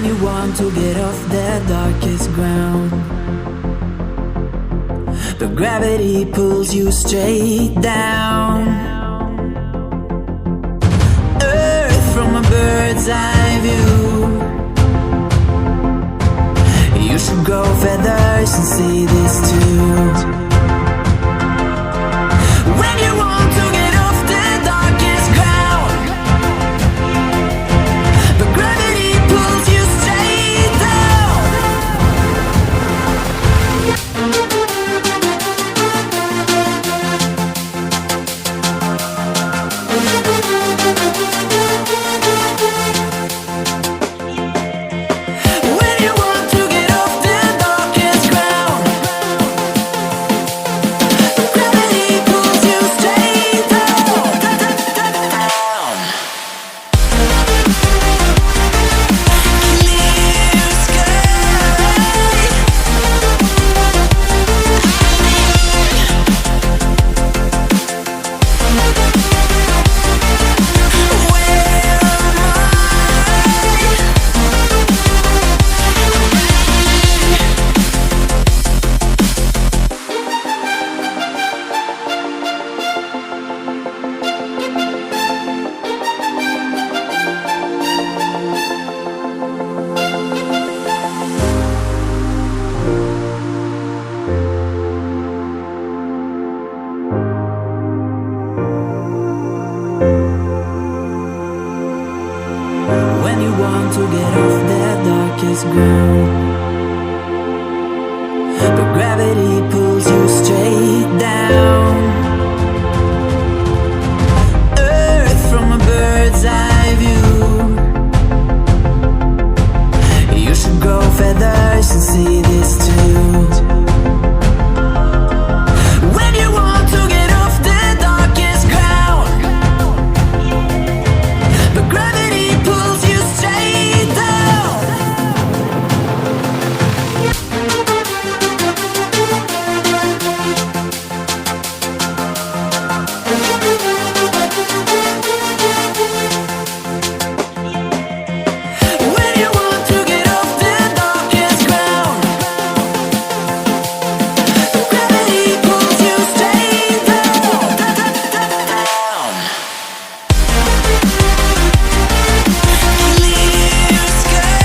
you want to get off the darkest ground, but gravity pulls you straight down. Earth from a bird's eye view. You should grow feathers and see this too. When you want to get off the darkest ground, but gravity pulls you straight down. When you want to get off the darkest ground, but gravity pulls you straight down, down. Clear sky. When you want to get off the darkest ground, but gravity pulls you straight down. Earth from a bird's eye view. You should grow feathers and see this too. When you want to get off the darkest ground, but gravity pulls you straight down. When you want to get off the darkest ground, but gravity pulls you straight down, down. Clear sky.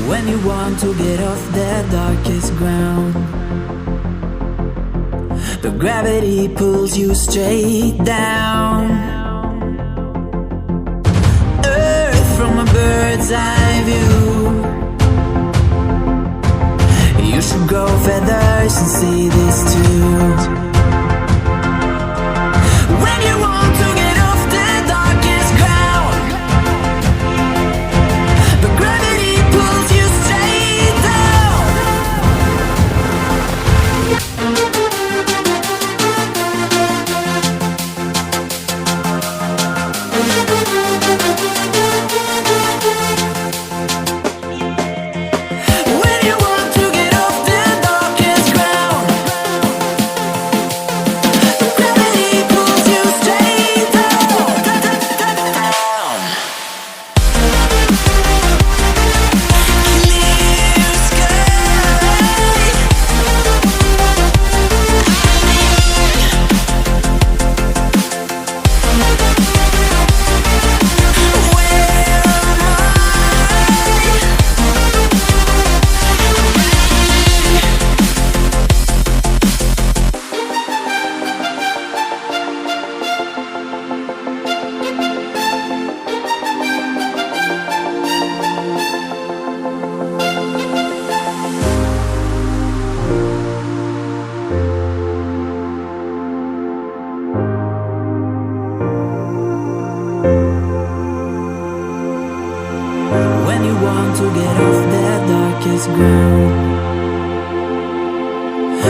When you want to get off the darkest ground, but gravity pulls you straight down. Earth from a bird's eye view. You should grow feathers and see this too. When you want to get off the darkest ground, but gravity pulls you straight down. When you want to get off the darkest ground,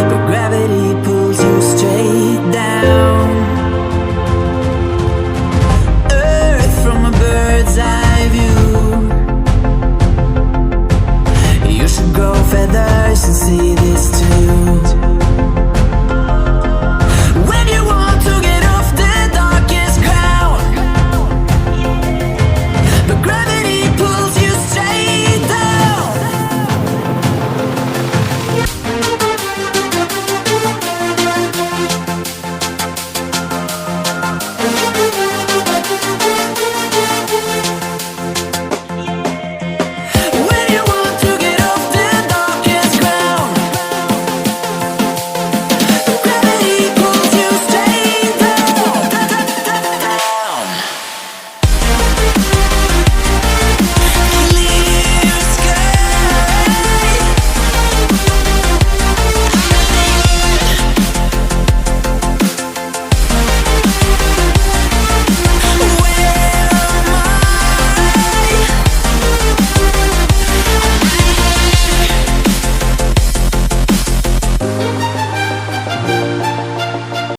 but gravity pulls you straight down. Earth from a bird's eye view. You should grow feathers and see this too.